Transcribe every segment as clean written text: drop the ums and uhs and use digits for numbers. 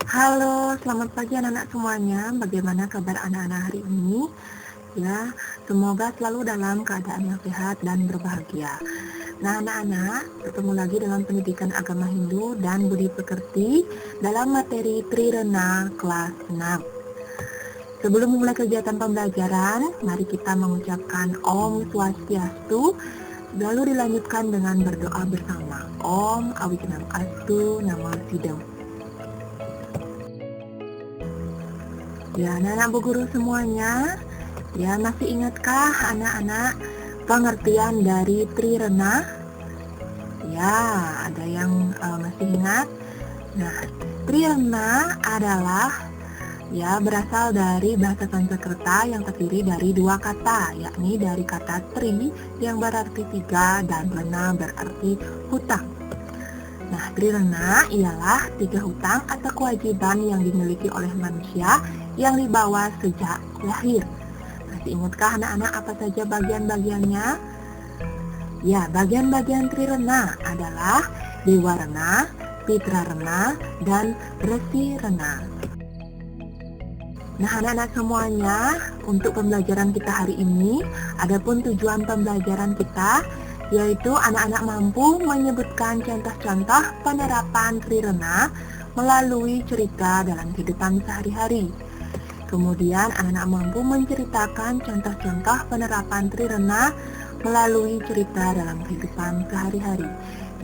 Halo, selamat pagi anak-anak semuanya. Bagaimana kabar anak-anak hari ini? Ya, semoga selalu dalam keadaan yang sehat dan berbahagia. Nah, anak-anak, bertemu lagi dalam pendidikan agama Hindu dan budi pekerti dalam materi Trirena kelas 6. Sebelum memulai kegiatan pembelajaran, mari kita mengucapkan Om Swastiastu, lalu dilanjutkan dengan berdoa bersama. Om Awignam Astu Namo Sidam. Ya, anak-anak bu guru semuanya, ya masih ingatkah anak-anak pengertian dari Trirena? Ya, ada yang masih ingat? Nah, Trirena adalah ya berasal dari bahasa Sanskerta yang terdiri dari dua kata, yakni dari kata tri yang berarti tiga dan rena berarti hutang. Nah, trirena ialah tiga hutang atau kewajiban yang dimiliki oleh manusia yang dibawa sejak lahir. Masih ingatkah anak-anak apa saja bagian-bagiannya? Ya, bagian-bagian trirena adalah dewarena, pitrarena, dan resirena. Nah, anak-anak semuanya, untuk pembelajaran kita hari ini, adapun tujuan pembelajaran kita yaitu anak-anak mampu menyebutkan contoh-contoh penerapan trirena melalui cerita dalam kehidupan sehari-hari. Kemudian anak-anak mampu menceritakan contoh-contoh penerapan trirena melalui cerita dalam kehidupan sehari-hari.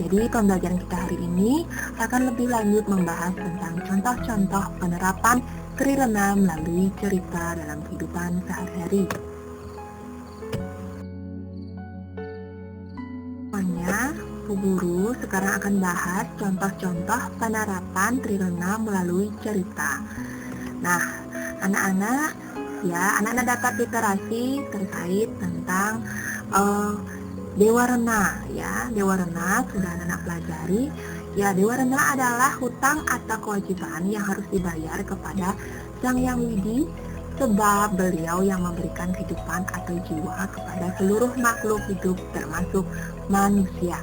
Jadi pembelajaran kita hari ini akan lebih lanjut membahas tentang contoh-contoh penerapan trirena melalui cerita dalam kehidupan sehari-hari. Bu Guru sekarang akan bahas contoh-contoh penerapan trirena melalui cerita. Nah, anak-anak dapat literasi terkait tentang dewarena ya. Dewarena sudah anak-anak pelajari. Ya, dewarena adalah hutang atau kewajiban yang harus dibayar kepada Sang Yang Widi sebab beliau yang memberikan kehidupan atau jiwa kepada seluruh makhluk hidup termasuk manusia.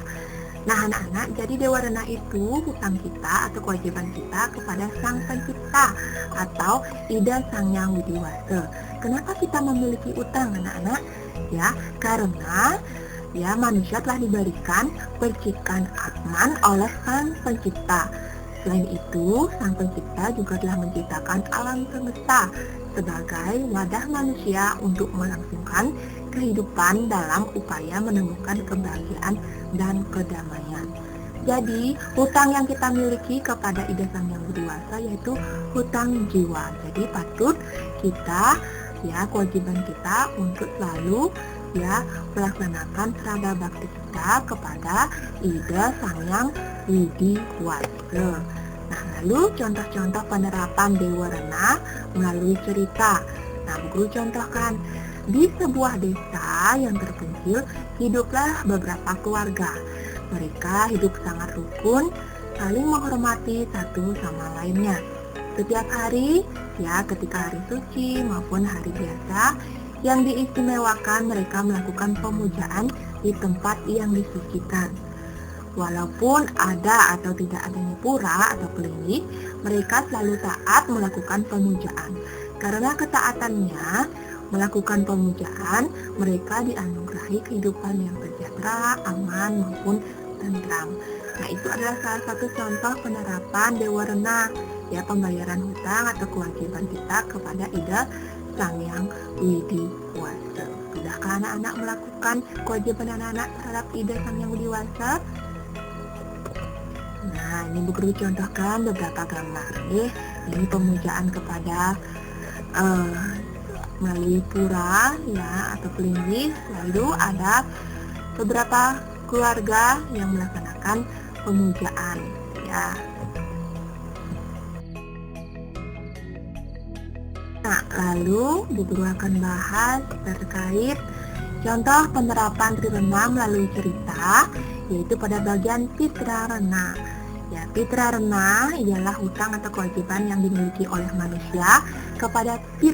Nah, anak-anak, jadi dewarena itu hutang kita atau kewajiban kita kepada Sang Pencipta atau Ida Sang Yang Widiwasa. Kenapa kita memiliki utang, anak-anak? Ya, karena ya manusia telah diberikan percikan Atman oleh Sang Pencipta. Selain itu, Sang Pencipta juga telah menciptakan alam semesta sebagai wadah manusia untuk melangsungkan kehidupan dalam upaya menemukan kebahagiaan dan kedamaian. Jadi, hutang yang kita miliki kepada Ida Sang Yang Widiwasa yaitu hutang jiwa. Jadi, patut kita kewajiban kita untuk selalu melaksanakan serada bakti kita kepada Ida Sang Yang Widiwasa. Nah, lalu contoh-contoh penerapan dewarena melalui cerita. Nah, Bu Guru contohkan, di sebuah desa yang terpencil hiduplah beberapa keluarga. Mereka hidup sangat rukun, saling menghormati satu sama lainnya. Setiap hari, ketika hari suci maupun hari biasa, yang diistimewakan mereka melakukan pemujaan di tempat yang disucikan. Walaupun ada atau tidak adanya pura atau kelili, mereka selalu taat melakukan pemujaan. Karena ketaatannya melakukan pemujaan, mereka dianugerahi kehidupan yang sejahtera, aman maupun tentram. Nah, itu adalah salah satu contoh penerapan dewarena, pembayaran hutang atau kewajiban kita kepada Ida Sang Yang Widiwasa. Sudahkah anak-anak melakukan kewajiban anak-anak terhadap Ida Sang Yang Widiwasa? Nah, ini Bu Guru contohkan beberapa gambar. Ini pemujaan kepada melalui pura atau kelingis. Lalu ada beberapa keluarga yang melaksanakan pemujaan Nah, lalu Bu Guru akan bahas terkait contoh penerapan trirena melalui cerita, yaitu pada bagian pitrarena. Pitrarena ialah hutang atau kewajiban yang dimiliki oleh manusia kepada pit,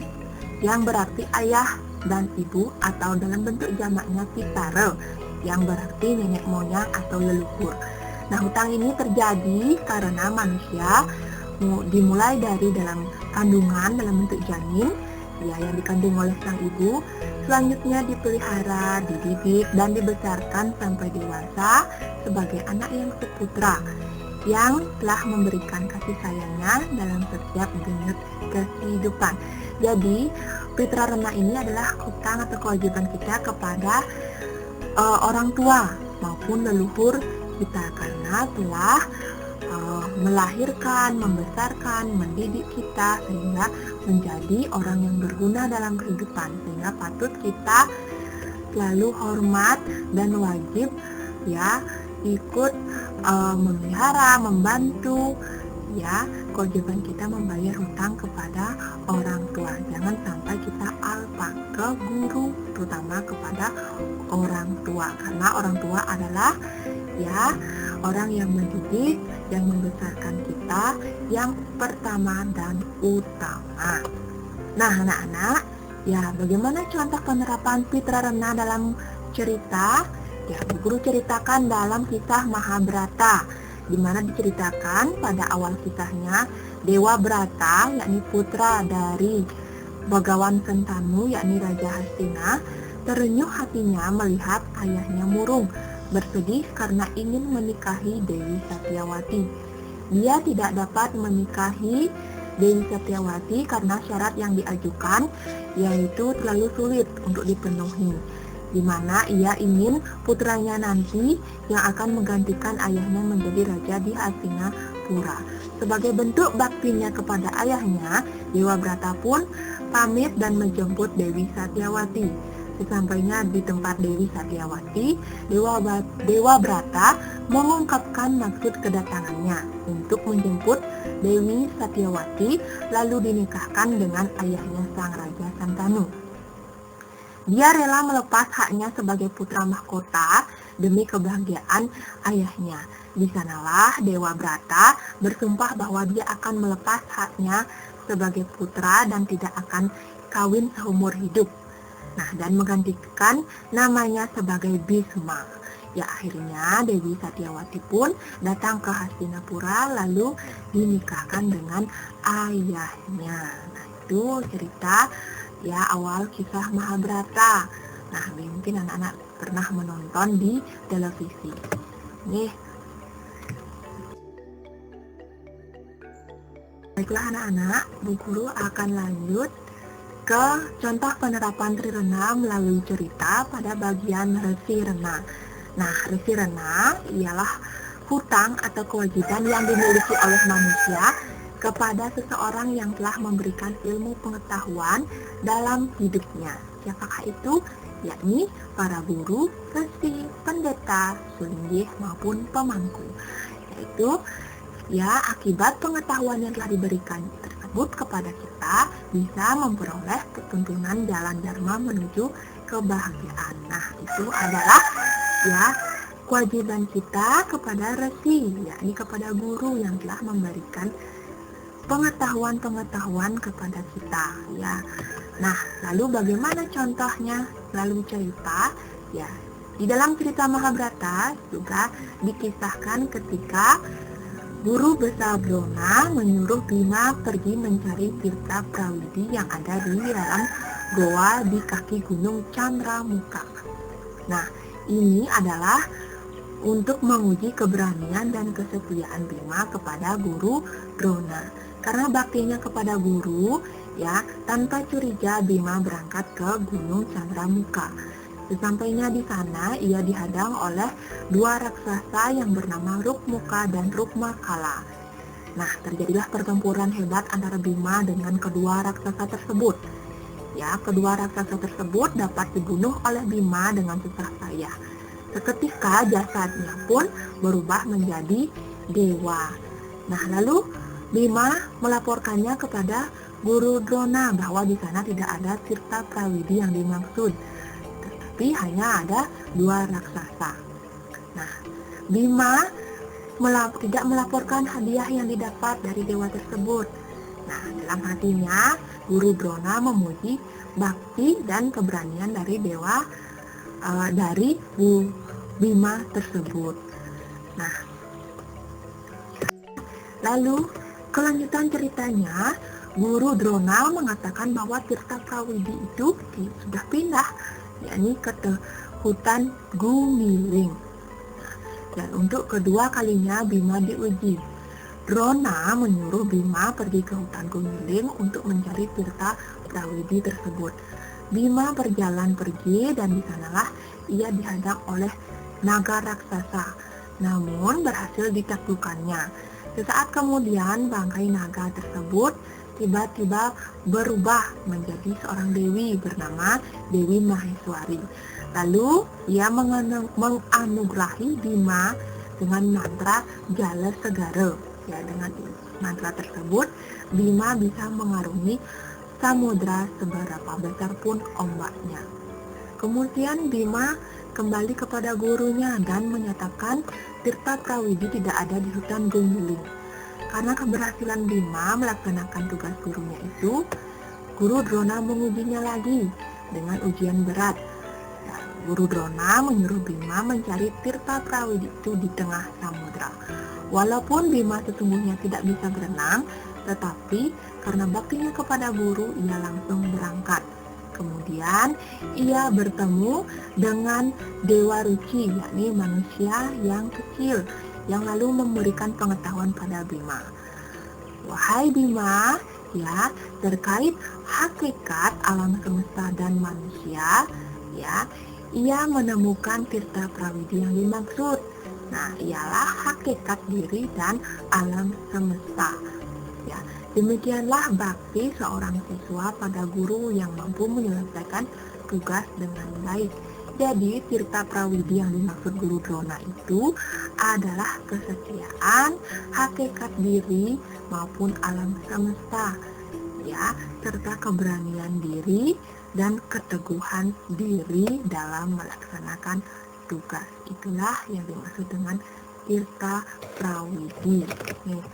yang berarti ayah dan ibu, atau dalam bentuk jamaknya pitara, yang berarti nenek moyang atau leluhur. Nah, hutang ini terjadi karena manusia dimulai dari dalam kandungan dalam bentuk janin ya yang dikandung oleh sang ibu, selanjutnya dipelihara, dididik dan dibesarkan sampai dewasa sebagai anak yang seputra yang telah memberikan kasih sayangnya dalam setiap denyut kehidupan. Jadi Fitra Rena ini adalah hutang atau kewajiban kita kepada orang tua maupun leluhur kita karena telah melahirkan, membesarkan, mendidik kita sehingga menjadi orang yang berguna dalam kehidupan, sehingga patut kita selalu hormat dan wajib ya ikut memelihara, membantu ya kewajiban kita membayar hutang kepada orang tua. Jangan sampai kita alpa ke guru, terutama kepada orang tua, karena orang tua adalah ya orang yang mendidik, yang membesarkan kita yang pertama dan utama. Nah anak-anak, ya bagaimana contoh penerapan Fitra Rena dalam cerita? Ya, Bu Guru ceritakan dalam kisah Mahabharata, di mana diceritakan pada awal kisahnya Dewa Brata, yakni putra dari Bagawan Sentanu, yakni Raja Hastina, terenyuh hatinya melihat ayahnya murung, bersedih karena ingin menikahi Dewi Satyawati. Dia tidak dapat menikahi Dewi Satyawati karena syarat yang diajukan yaitu terlalu sulit untuk dipenuhi, di mana ia ingin putranya nanti yang akan menggantikan ayahnya menjadi raja di Hastinapura. Sebagai bentuk baktinya kepada ayahnya, Dewa Brata pun pamit dan menjemput Dewi Satyawati. Sesampainya di tempat Dewi Satyawati, Dewa Brata mengungkapkan maksud kedatangannya untuk menjemput Dewi Satyawati lalu dinikahkan dengan ayahnya sang Raja Santanu. Dia rela melepas haknya sebagai putra mahkota demi kebahagiaan ayahnya. Di sanalah Dewa Brata bersumpah bahwa dia akan melepas haknya sebagai putra dan tidak akan kawin seumur hidup. Nah, dan menggantikan namanya sebagai Bisma. Ya, akhirnya Dewi Satyawati pun datang ke Hastinapura lalu dinikahkan dengan ayahnya. Nah, itu cerita ya awal kisah Mahabharata. Nah, mungkin anak-anak pernah menonton di televisi. Nih. Baiklah anak-anak, Bu Guru akan lanjut ke contoh penerapan Tri Rena melalui cerita pada bagian Resi Rena. Nah, Resi Rena ialah hutang atau kewajiban yang dimiliki oleh manusia kepada seseorang yang telah memberikan ilmu pengetahuan dalam hidupnya. Siapakah itu? Yakni para guru, resi, pendeta, sulinggih maupun pemangku. Yaitu ya akibat pengetahuan yang telah diberikan kepada kita bisa memperoleh tuntunan jalan dharma menuju kebahagiaan. Nah, itu adalah ya kewajiban kita kepada resi, yakni kepada guru yang telah memberikan pengetahuan kepada kita ya. Nah, lalu bagaimana contohnya melalui cerita? Ya, di dalam cerita Mahabharata juga dikisahkan ketika Guru besar Drona menyuruh Bima pergi mencari Tirta Prawidi yang ada di dalam goa di kaki gunung Chandramuka. Nah, ini adalah untuk menguji keberanian dan kesetiaan Bima kepada Guru Drona. Karena baktinya kepada guru, ya tanpa curiga Bima berangkat ke gunung Chandramuka. Sesampainya di sana, ia dihadang oleh dua raksasa yang bernama Rukmuka dan Rukmakala. Nah, terjadilah pertempuran hebat antara Bima dengan kedua raksasa tersebut. Ya, kedua raksasa tersebut dapat dibunuh oleh Bima dengan susah payah. Seketika jasadnya pun berubah menjadi dewa. Nah, lalu Bima melaporkannya kepada Guru Drona bahwa di sana tidak ada Tirta Prawidi yang dimaksud, tapi hanya ada dua raksasa. Nah, Bima tidak melaporkan hadiah yang didapat dari dewa tersebut. Nah, dalam hatinya Guru Drona memuji bakti dan keberanian dari dewa dari Bima tersebut. Nah, lalu Kelanjutan ceritanya, Guru Drona mengatakan bahwa Tirta Prawidi itu sudah pindah, yakni ke hutan Gumiling. Dan untuk kedua kalinya Bima diuji. Drona menyuruh Bima pergi ke hutan Gumiling untuk mencari Tirta Prawidi tersebut. Bima berjalan pergi dan di sanalah ia dihadang oleh naga raksasa, namun berhasil ditaklukkannya. Sesaat kemudian bangkai naga tersebut tiba-tiba berubah menjadi seorang dewi bernama Dewi Maheswari. Lalu ia menganugerahi Bima dengan mantra Jala Segara. Ya, dengan mantra tersebut Bima bisa mengarungi samudra seberapa besar pun ombaknya. Kemudian Bima kembali kepada gurunya dan menyatakan Tirta Prawidi tidak ada di hutan Gumiling. Karena keberhasilan Bima melaksanakan tugas gurunya itu, Guru Drona mengujinya lagi dengan ujian berat. Guru Drona menyuruh Bima mencari Tirta Prawidi itu di tengah samudra. Walaupun Bima sesungguhnya tidak bisa berenang, tetapi karena baktinya kepada guru, ia langsung berangkat. Kemudian ia bertemu dengan Dewa Ruci, yakni manusia yang kecil, yang lalu memberikan pengetahuan pada Bima. Wahai Bima, ya, terkait hakikat alam semesta dan manusia, ya, ia menemukan Tirta Prawidi yang dimaksud. Nah, ialah hakikat diri dan alam semesta. Ya, demikianlah bakti seorang siswa pada guru yang mampu menyelesaikan tugas dengan baik. Jadi, Tirta Prawidi yang dimaksud Guru Drona itu adalah kesetiaan, hakikat diri maupun alam semesta, ya, serta keberanian diri dan keteguhan diri dalam melaksanakan tugas. Itulah yang dimaksud dengan Tirta Prawidi. Nih.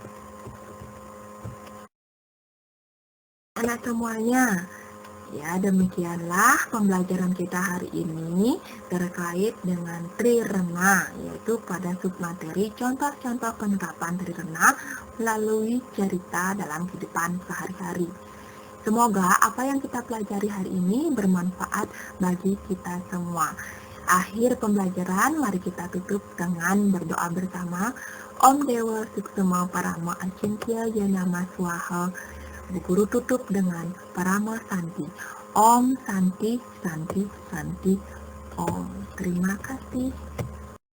Anak semuanya, ya, demikianlah pembelajaran kita hari ini terkait dengan Trirena, yaitu pada submateri contoh-contoh penerapan Trirena melalui cerita dalam kehidupan sehari-hari. Semoga apa yang kita pelajari hari ini bermanfaat bagi kita semua. Akhir pembelajaran, mari kita tutup dengan berdoa bersama. Om Dewa Suksema Parama Acintya Janama Swaha. Bu Guru tutup dengan Parama Santi. Om Santi, Santi, Santi. Om. Terima kasih.